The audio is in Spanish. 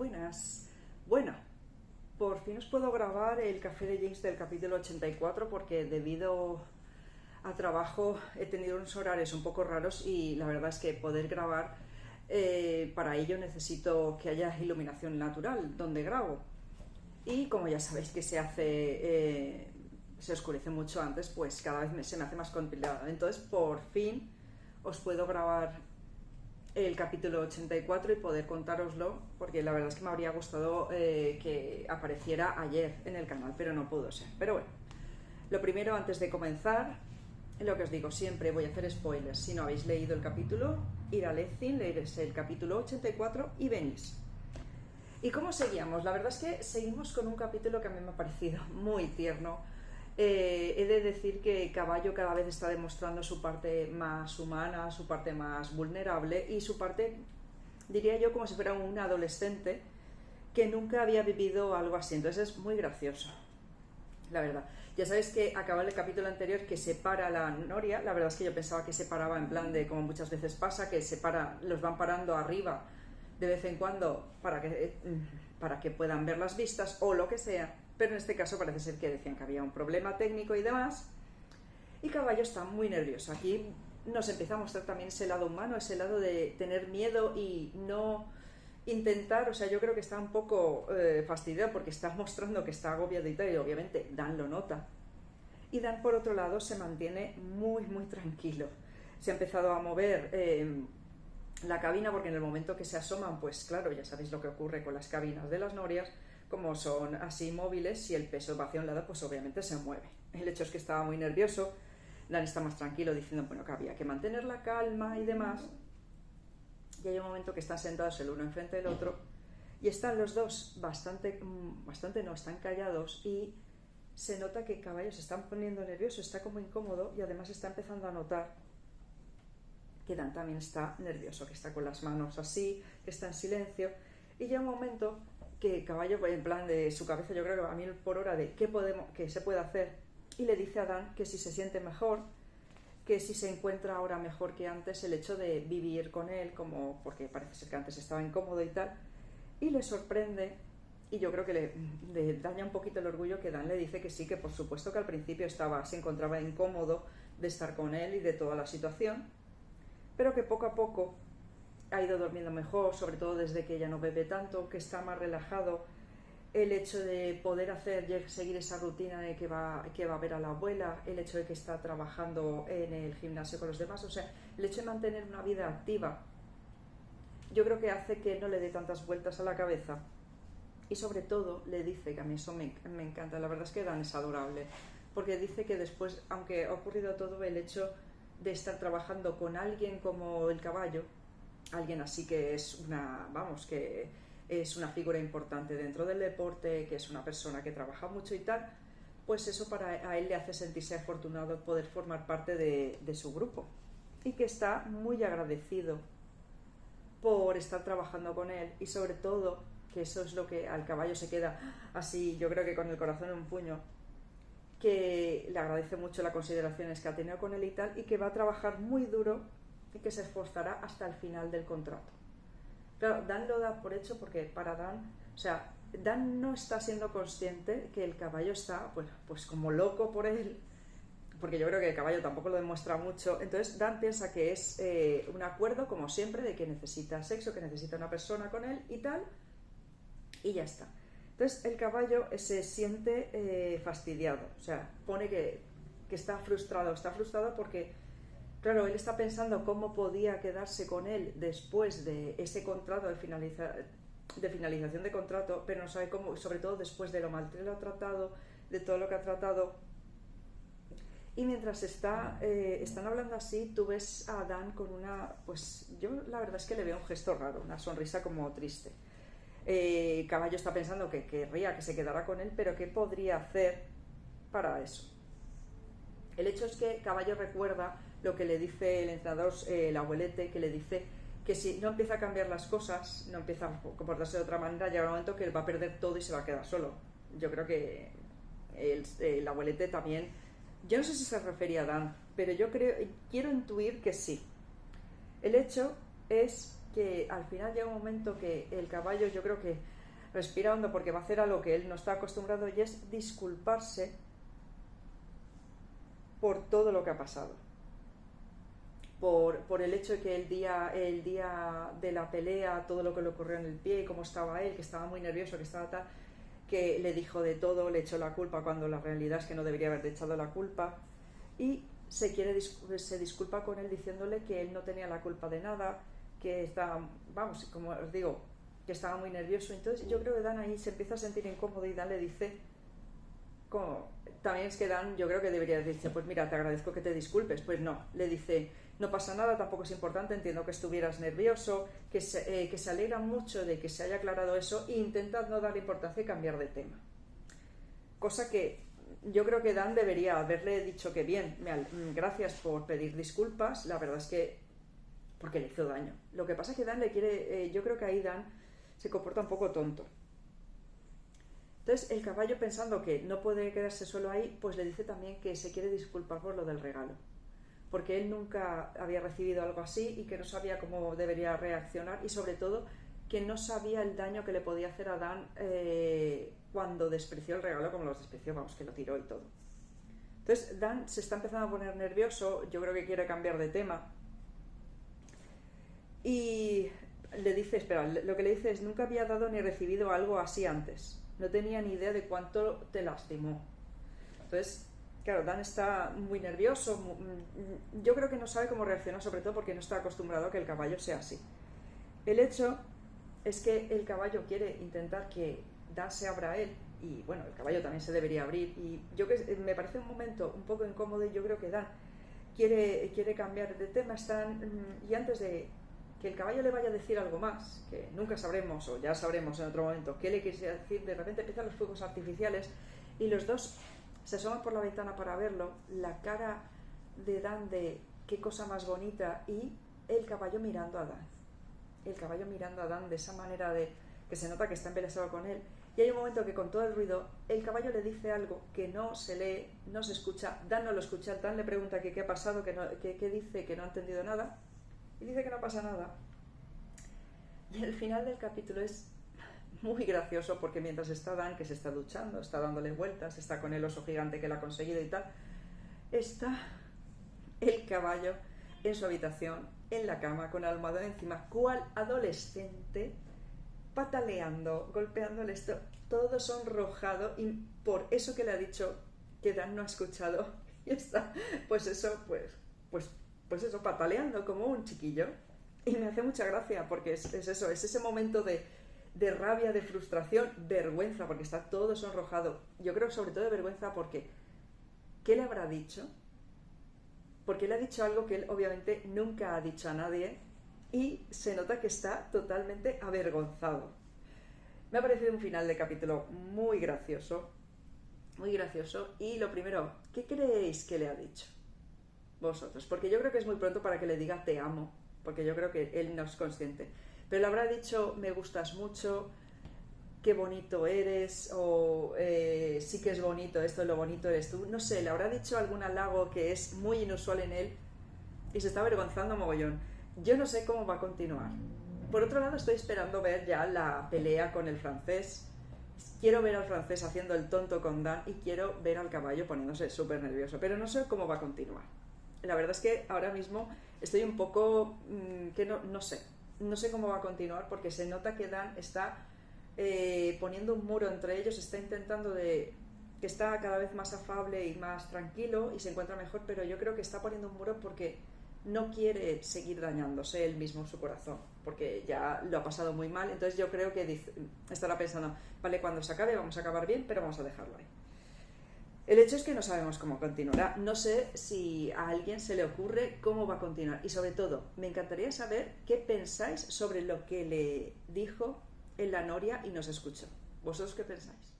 Buenas. Bueno, por fin os puedo grabar el café de James del capítulo 84 porque debido a trabajo he tenido unos horarios un poco raros y la verdad es que poder grabar, para ello necesito que haya iluminación natural donde grabo. Y como ya sabéis que se oscurece mucho antes, pues cada vez se me hace más complicado. Entonces por fin os puedo grabar el capítulo 84 y poder contároslo, porque la verdad es que me habría gustado que apareciera ayer en el canal, pero no pudo ser. Pero bueno, lo primero, antes de comenzar, lo que os digo siempre, voy a hacer spoilers. Si no habéis leído el capítulo, ir a Lezin, leeréis el capítulo 84 y venís. ¿Y cómo seguíamos? La verdad es que seguimos con un capítulo que a mí me ha parecido muy tierno. He de decir que Caballo cada vez está demostrando su parte más humana, su parte más vulnerable y su parte, diría yo, como si fuera un adolescente que nunca había vivido algo así. Entonces es muy gracioso, la verdad. Ya sabéis que acaba el capítulo anterior que separa la noria. La verdad es que yo pensaba que se paraba en plan de, como muchas veces pasa, que los van parando arriba de vez en cuando para que puedan ver las vistas o lo que sea. Pero en este caso parece ser que decían que había un problema técnico y demás. Y Caballo está muy nervioso. Aquí nos empieza a mostrar también ese lado humano, ese lado de tener miedo y no intentar. O sea, yo creo que está un poco fastidiado porque está mostrando que está agobiado y tal, y obviamente Dan lo nota. Y Dan, por otro lado, se mantiene muy, muy tranquilo. Se ha empezado a mover la cabina, porque en el momento que se asoman, pues claro, ya sabéis lo que ocurre con las cabinas de las norias. Como son así móviles, si el peso va hacia un lado, pues obviamente se mueve. El hecho es que estaba muy nervioso. Dan está más tranquilo diciendo, bueno, que había que mantener la calma y demás. Y hay un momento que están sentados el uno enfrente del otro y están los dos bastante no, están callados, y se nota que Caballo se está poniendo nervioso, está como incómodo, y además está empezando a notar que Dan también está nervioso, que está con las manos así, que está en silencio. Y llega un momento que Caballo, en plan de su cabeza, yo creo que va a 1000 por hora de qué se puede hacer, y le dice a Dan que si se siente mejor, que si se encuentra ahora mejor que antes, el hecho de vivir con él, como porque parece ser que antes estaba incómodo y tal, y le sorprende, y yo creo que le daña un poquito el orgullo que Dan le dice que sí, que por supuesto que al principio se encontraba incómodo de estar con él y de toda la situación, pero que poco a poco ha ido durmiendo mejor, sobre todo desde que ya no bebe tanto, que está más relajado. El hecho de poder seguir esa rutina de que va a ver a la abuela, el hecho de que está trabajando en el gimnasio con los demás, o sea, el hecho de mantener una vida activa, yo creo que hace que no le dé tantas vueltas a la cabeza. Y sobre todo le dice, que a mí eso me encanta, la verdad es que Dan es adorable, porque dice que después, aunque ha ocurrido todo, el hecho de estar trabajando con alguien como el Caballo, alguien así que es una figura importante dentro del deporte, que es una persona que trabaja mucho y tal, pues eso a él le hace sentirse afortunado poder formar parte de su grupo, y que está muy agradecido por estar trabajando con él, y sobre todo que eso es lo que al Caballo se queda así, yo creo que con el corazón en un puño, que le agradece mucho las consideraciones que ha tenido con él y tal, y que va a trabajar muy duro y que se esforzará hasta el final del contrato. Claro, Dan lo da por hecho porque para Dan, o sea, Dan no está siendo consciente que el Caballo está pues como loco por él, porque yo creo que el Caballo tampoco lo demuestra mucho. Entonces Dan piensa que es un acuerdo, como siempre, de que necesita sexo, que necesita una persona con él y tal, y ya está. Entonces el Caballo se siente fastidiado, o sea, pone que está frustrado porque, claro, él está pensando cómo podía quedarse con él después de ese contrato de finalización de contrato, pero no sabe cómo, sobre todo después de lo mal que lo ha tratado, de todo lo que ha tratado. Y mientras están hablando así, tú ves a Dan con pues yo la verdad es que le veo un gesto raro, una sonrisa como triste. Caballo está pensando que querría que se quedara con él, pero ¿qué podría hacer para eso? El hecho es que Caballo recuerda lo que le dice el entrenador, el abuelete, que le dice que si no empieza a cambiar las cosas, no empieza a comportarse de otra manera, llega un momento que él va a perder todo y se va a quedar solo. Yo creo que el abuelete también, yo no sé si se refería a Dan, pero quiero intuir que sí. El hecho es que al final llega un momento que el caballo, yo creo que respira hondo porque va a hacer a lo que él no está acostumbrado, y es disculparse por todo lo que ha pasado. Por el hecho de que el día de la pelea, todo lo que le ocurrió en el pie, cómo estaba él, que estaba muy nervioso, que estaba tal, que le dijo de todo, le echó la culpa cuando la realidad es que no debería haberle echado la culpa, y se disculpa con él diciéndole que él no tenía la culpa de nada, que estaba, vamos, como os digo, que estaba muy nervioso. Entonces yo creo que Dan ahí se empieza a sentir incómodo, y Dan le dice, también es que Dan, yo creo que debería decirse, pues mira, te agradezco que te disculpes. Pues no, le dice, no pasa nada, tampoco es importante, entiendo que estuvieras nervioso, que se alegra mucho de que se haya aclarado eso, e intentad no darle importancia y cambiar de tema. Cosa que yo creo que Dan debería haberle dicho que bien, gracias por pedir disculpas, la verdad es que porque le hizo daño. Lo que pasa es que Dan le quiere, yo creo que ahí Dan se comporta un poco tonto. Entonces el caballo, pensando que no puede quedarse solo ahí, pues le dice también que se quiere disculpar por lo del regalo, porque él nunca había recibido algo así y que no sabía cómo debería reaccionar, y sobre todo que no sabía el daño que le podía hacer a Dan cuando despreció el regalo como los despreció, vamos, que lo tiró y todo. Entonces Dan se está empezando a poner nervioso, yo creo que quiere cambiar de tema, y le dice, espera, lo que le dice es, nunca había dado ni recibido algo así antes, no tenía ni idea de cuánto te lastimó. Entonces, claro, Dan está muy nervioso, yo creo que no sabe cómo reaccionar, sobre todo porque no está acostumbrado a que el caballo sea así. El hecho es que el caballo quiere intentar que Dan se abra a él, y bueno, el caballo también se debería abrir, y me parece un momento un poco incómodo, y yo creo que Dan quiere cambiar de tema, y antes de que el caballo le vaya a decir algo más, que nunca sabremos, o ya sabremos en otro momento, qué le quiere decir, de repente empiezan los fuegos artificiales, y los dos se asoman por la ventana para verlo, la cara de Dan de qué cosa más bonita, y el caballo mirando a Dan. El caballo mirando a Dan de esa manera de que se nota que está embelesado con él, y hay un momento que con todo el ruido el caballo le dice algo que no se lee, no se escucha, Dan no lo escucha, Dan le pregunta que qué ha pasado, que dice, que no ha entendido nada, y dice que no pasa nada. Y el final del capítulo es muy gracioso, porque mientras está Dan, que se está duchando, está dándole vueltas, está con el oso gigante que él ha conseguido y tal, está el caballo en su habitación, en la cama, con el almohadón encima, cual adolescente, pataleando, golpeándole esto, todo sonrojado, y por eso que le ha dicho que Dan no ha escuchado, y está, pues eso, pataleando como un chiquillo. Y me hace mucha gracia, porque es eso, es ese momento de rabia, de frustración, vergüenza, porque está todo sonrojado. Yo creo sobre todo de vergüenza porque ¿qué le habrá dicho? Porque le ha dicho algo que él obviamente nunca ha dicho a nadie, y se nota que está totalmente avergonzado. Me ha parecido un final de capítulo muy gracioso, y lo primero, ¿qué creéis que le ha dicho vosotros? Porque yo creo que es muy pronto para que le diga te amo, porque yo creo que él no es consciente, pero le habrá dicho me gustas mucho, qué bonito eres, o sí que es bonito esto, lo bonito eres tú, no sé, le habrá dicho algún halago que es muy inusual en él, y se está avergonzando mogollón. Yo no sé cómo va a continuar. Por otro lado, estoy esperando ver ya la pelea con el francés. Quiero ver al francés haciendo el tonto con Dan, y quiero ver al caballo poniéndose súper nervioso, pero no sé cómo va a continuar. La verdad es que ahora mismo estoy un poco que no sé cómo va a continuar, porque se nota que Dan está poniendo un muro entre ellos, está intentando que está cada vez más afable y más tranquilo y se encuentra mejor, pero yo creo que está poniendo un muro porque no quiere seguir dañándose él mismo su corazón, porque ya lo ha pasado muy mal. Entonces yo creo que estará pensando, vale, cuando se acabe vamos a acabar bien, pero vamos a dejarlo ahí. El hecho es que no sabemos cómo continuará. No sé si a alguien se le ocurre cómo va a continuar, y sobre todo me encantaría saber qué pensáis sobre lo que le dijo en la noria y nos escuchó. ¿Vosotros qué pensáis?